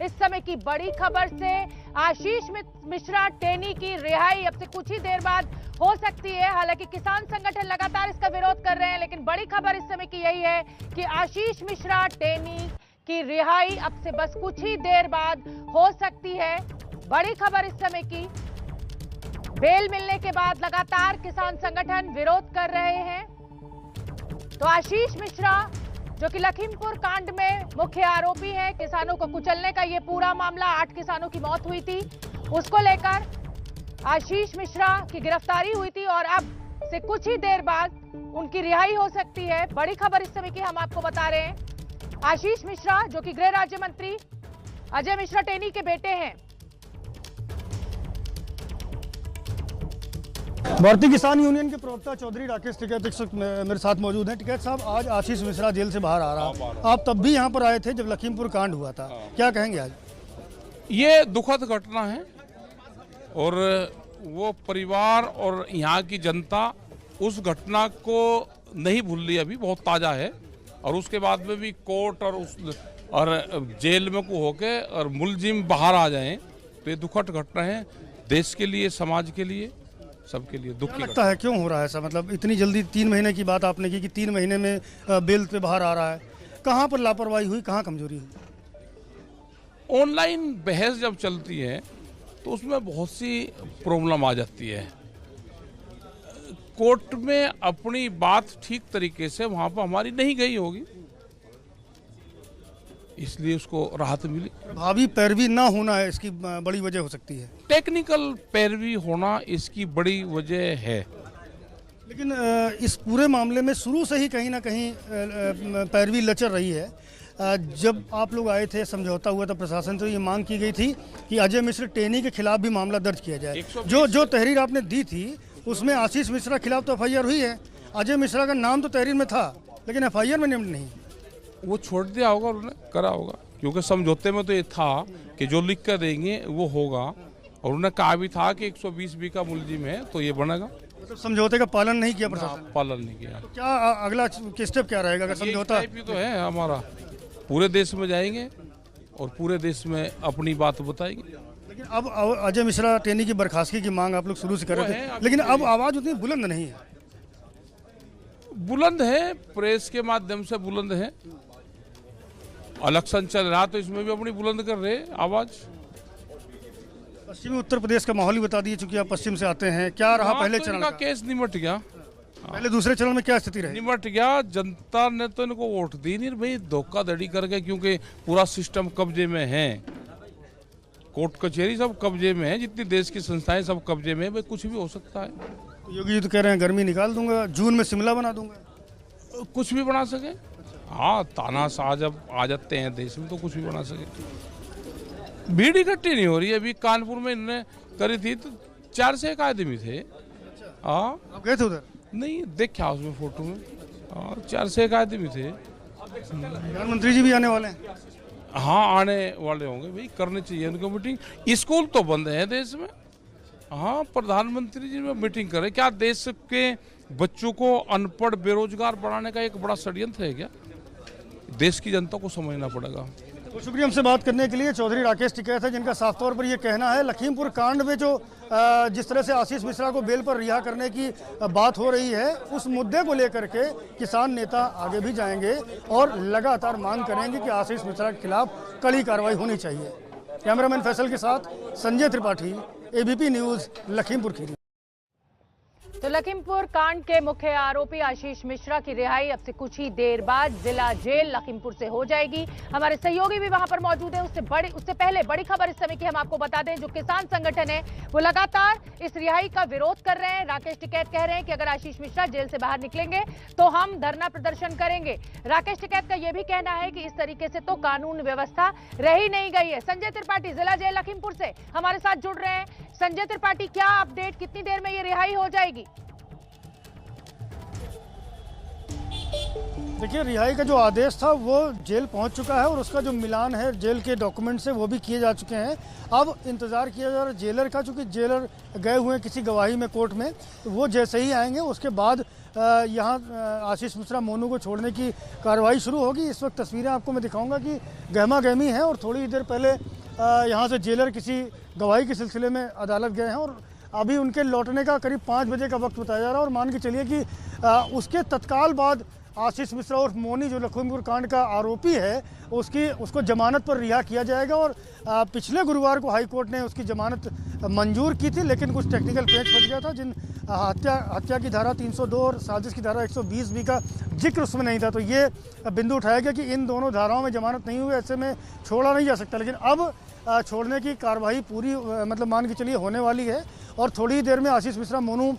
इस समय की बड़ी खबर से आशीष मिश्रा टेनी की रिहाई अब से कुछ ही देर बाद हो सकती है। हालांकि किसान संगठन लगातार इसका विरोध कर रहे हैं, लेकिन बड़ी खबर इस समय की यही है कि आशीष मिश्रा टेनी की रिहाई अब से बस कुछ ही देर बाद हो सकती है। बड़ी खबर इस समय की, बेल मिलने के बाद लगातार किसान संगठन विरोध कर रहे हैं। तो आशीष मिश्रा जो कि लखीमपुर कांड में मुख्य आरोपी है, किसानों को कुचलने का ये पूरा मामला, 8 किसानों की मौत हुई थी, उसको लेकर आशीष मिश्रा की गिरफ्तारी हुई थी और अब से कुछ ही देर बाद उनकी रिहाई हो सकती है। बड़ी खबर इस समय की हम आपको बता रहे हैं। आशीष मिश्रा जो कि गृह राज्य मंत्री अजय मिश्रा टेनी के बेटे हैं। भारतीय किसान यूनियन के प्रवक्ता चौधरी राकेश टिकैत इस वक्त मेरे साथ मौजूद हैं। टिकैत साहब, आज आशीष मिश्रा जेल से बाहर आ रहा है, आप तब भी यहाँ पर आए थे जब लखीमपुर कांड हुआ था, क्या कहेंगे आज? ये दुखद घटना है और वो परिवार और यहाँ की जनता उस घटना को नहीं भूल रही, अभी बहुत ताज़ा है। और उसके बाद में भी कोर्ट और जेल में को होके और मुलजिम बाहर आ जाएं तो ये दुखद घटना है, देश के लिए, समाज के लिए, सबके लिए दुख की लगता है क्यों हो रहा है ऐसा? मतलब इतनी जल्दी 3 महीने की बात आपने की कि 3 महीने में बेल पे बाहर आ रहा है, कहाँ पर लापरवाही हुई, कहाँ कमजोरी हुई? ऑनलाइन बहस जब चलती है तो उसमें बहुत सी प्रॉब्लम आ जाती है। कोर्ट में अपनी बात ठीक तरीके से वहां पर हमारी नहीं गई होगी, इसलिए उसको राहत मिली। भावी पैरवी ना होना है इसकी बड़ी वजह हो सकती है। टेक्निकल पैरवी होना इसकी बड़ी वजह है। लेकिन इस पूरे मामले में शुरू से ही कहीं ना कहीं पैरवी लचर रही है। जब आप लोग आए थे, समझौता हुआ था, प्रशासन से ये मांग की गई थी कि अजय मिश्रा टेनी के खिलाफ भी मामला दर्ज किया जाए। जो तहरीर आपने दी थी उसमें आशीष मिश्रा खिलाफ तो FIR हुई है, अजय मिश्रा का नाम तो तहरीर में था लेकिन FIR में नहीं। वो छोड़ दिया होगा, उन्होंने करा होगा, क्योंकि समझौते में तो ये था कि जो लिख कर देंगे वो होगा। और उन्होंने कहा भी था कि 120B का मुलजिम है तो ये बनेगा। मतलब समझौते का पालन नहीं किया प्रशासन? पालन नहीं किया। तो क्या अगला स्टेप क्या रहेगा अगर समझौता? तो है हमारा, पूरे देश में जाएंगे और पूरे देश में अपनी बात बताएंगे। लेकिन अब अजय मिश्रा टेनी की बर्खास्तगी की मांग आप लोग शुरू से कर रहे थे, लेकिन अब आवाज उतनी बुलंद नहीं है। बुलंद है, प्रेस के माध्यम से बुलंद है। इलेक्शन चल रहा तो इसमें भी अपनी बुलंद कर रहे आवाज। पश्चिमी उत्तर प्रदेश का माहौल ही बता दिए, चूंकि आप पश्चिम से आते हैं, क्या रहा पहले चरण का? केस निमट गया। पहले दूसरे चरण में क्या स्थिति रही? निमट गया, जनता ने तो इनको वोट दी नहीं भाई, धोखाधड़ी करके, क्योंकि पूरा सिस्टम कब्जे में है, कोर्ट कचहरी सब कब्जे में है, जितनी देश की संस्थाएं सब कब्जे में है, भाई कुछ भी हो सकता है। तो योगी जी तो कह रहे हैं गर्मी निकाल दूंगा, जून में शिमला बना दूंगा। कुछ भी बना सके, हाँ, तानाशाह जब आ जाते हैं देश में तो कुछ भी बना सके। भीड़ इकट्ठी नहीं हो रही है। अभी कानपुर में इन्होंने करी थी तो 4 से 1 आदमी थे। हाँ, आप गए थे उधर? नहीं, देखा उसमें फोटो में। हाँ, 4 से 1 आदमी थे। प्रधानमंत्री जी भी आने वाले हैं? हाँ, आने वाले होंगे भाई, करनी चाहिए उनको मीटिंग। स्कूल तो बंद है देश में। हाँ, प्रधानमंत्री जी में मीटिंग करें। क्या देश के बच्चों को अनपढ़ बेरोजगार बनाने का एक बड़ा षड्यंत्र है क्या? देश की जनता को समझना पड़ेगा। तो शुक्रिया हमसे बात करने के लिए। चौधरी राकेश टिकैत है, जिनका साफ तौर पर यह कहना है लखीमपुर कांड में जो जिस तरह से आशीष मिश्रा को बेल पर रिहा करने की बात हो रही है, उस मुद्दे को लेकर के किसान नेता आगे भी जाएंगे और लगातार मांग करेंगे कि आशीष मिश्रा के खिलाफ कड़ी कार्रवाई होनी चाहिए। कैमरामैन फैसल के साथ संजय त्रिपाठी, ABP न्यूज़, लखीमपुर खीरी। तो लखीमपुर कांड के मुख्य आरोपी आशीष मिश्रा की रिहाई अब से कुछ ही देर बाद जिला जेल लखीमपुर से हो जाएगी। हमारे सहयोगी भी वहां पर मौजूद है। उससे पहले बड़ी खबर इस समय की हम आपको बता दें, जो किसान संगठन है वो लगातार इस रिहाई का विरोध कर रहे हैं। राकेश टिकैत कह रहे हैं कि अगर आशीष मिश्रा जेल से बाहर निकलेंगे तो हम धरना प्रदर्शन करेंगे। राकेश टिकैत का यह भी कहना है कि इस तरीके से तो कानून व्यवस्था रही नहीं गई है। संजय त्रिपाठी जिला जेल लखीमपुर से हमारे साथ जुड़ रहे हैं। संजय त्रिपाठी, क्या अपडेट, कितनी देर में ये रिहाई हो जाएगी? देखिए, रिहाई का जो आदेश था वो जेल पहुंच चुका है और उसका जो मिलान है जेल के डॉक्यूमेंट से वो भी किए जा चुके हैं। अब इंतज़ार किया जा रहा है जेलर का, चूँकि जेलर गए हुए हैं किसी गवाही में कोर्ट में, तो वो जैसे ही आएंगे उसके बाद यहाँ आशीष मिश्रा मोनू को छोड़ने की कार्रवाई शुरू होगी। इस वक्त तस्वीरें आपको मैं दिखाऊंगा कि गहमा गहमी है और थोड़ी देर पहले यहाँ से जेलर किसी गवाही के सिलसिले में अदालत गए हैं और अभी उनके लौटने का करीब 5 बजे का वक्त बताया जा रहा है। और मान के चलिए कि उसके तत्काल बाद आशीष मिश्रा और मोनी जो लखीमपुर कांड का आरोपी है उसको जमानत पर रिहा किया जाएगा। और पिछले गुरुवार को हाई कोर्ट ने उसकी जमानत मंजूर की थी, लेकिन कुछ टेक्निकल पेच फंस गया था। जिन हत्या की धारा 302 और साजिश की धारा 120B का जिक्र उसमें नहीं था, तो ये बिंदु उठाया गया कि इन दोनों धाराओं में जमानत नहीं हुई, ऐसे में छोड़ा नहीं जा सकता। लेकिन अब छोड़ने की कार्रवाई पूरी मतलब मान के चलिए होने वाली है और थोड़ी ही देर में आशीष मिश्रा मोनू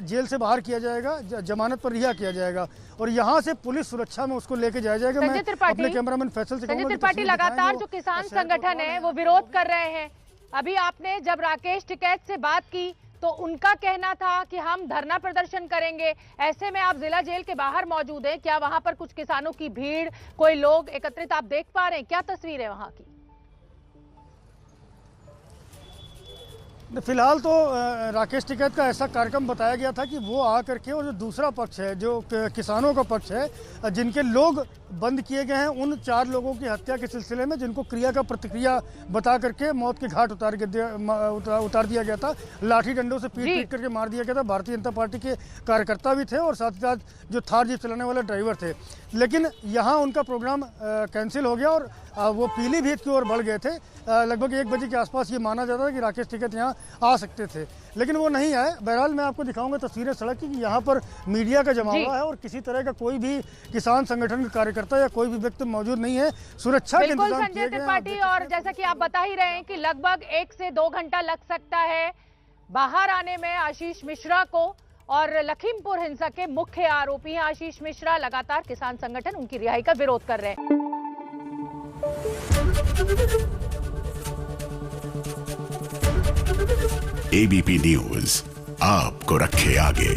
जेल से बाहर किया जाएगा, जमानत पर रिहा किया जाएगा और यहाँ से पुलिस सुरक्षा में उसको लेके जाया जाएगा। मैं अपने कैमरामैन फैसल से कहूंगा, संजय त्रिपाठी, लगातार जो किसान संगठन है वो विरोध कर रहे हैं। अभी आपने जब राकेश टिकैत से बात की तो उनका कहना था कि हम धरना प्रदर्शन करेंगे। ऐसे में आप जिला जेल के बाहर मौजूद हैं, क्या वहां पर कुछ किसानों की भीड़, कोई लोग एकत्रित आप देख पा रहे हैं? क्या तस्वीर है वहां की? फिलहाल तो राकेश टिकैत का ऐसा कार्यक्रम बताया गया था कि वो आ करके और जो दूसरा पक्ष है, जो किसानों का पक्ष है, जिनके लोग बंद किए गए हैं, उन 4 लोगों की हत्या के सिलसिले में जिनको क्रिया का प्रतिक्रिया बता करके मौत के घाट उतार दिया गया था, लाठी डंडों से पीट करके मार दिया गया था। भारतीय जनता पार्टी के कार्यकर्ता भी थे और साथ ही साथ जो थार जीप चलाने वाले ड्राइवर थे। लेकिन यहाँ उनका प्रोग्राम कैंसिल हो गया और वो पीलीभीत की ओर बढ़ गए थे। लगभग 1 बजे के आसपास ये माना जाता था कि राकेश टिकैत यहाँ आ सकते थे, लेकिन वो नहीं आए। बहरहाल मैं आपको दिखाऊंगा तस्वीरें सड़क की कि यहाँ पर मीडिया का जमावड़ा है और किसी तरह का कोई भी किसान संगठन का कार्यकर्ता या कोई भी व्यक्ति मौजूद नहीं है। सुरक्षा के इंतजाम किए गए हैं। संजय त्रिपाठी, और जैसा कि आप बता ही रहे हैं कि लगभग 1 से 2 घंटा लग सकता है बाहर आने में आशीष मिश्रा को। और लखीमपुर हिंसा के मुख्य आरोपी हैं आशीष मिश्रा। लगातार किसान संगठन उनकी रिहाई का विरोध कर रहे हैं। एबीपी न्यूज आपको रखे आगे।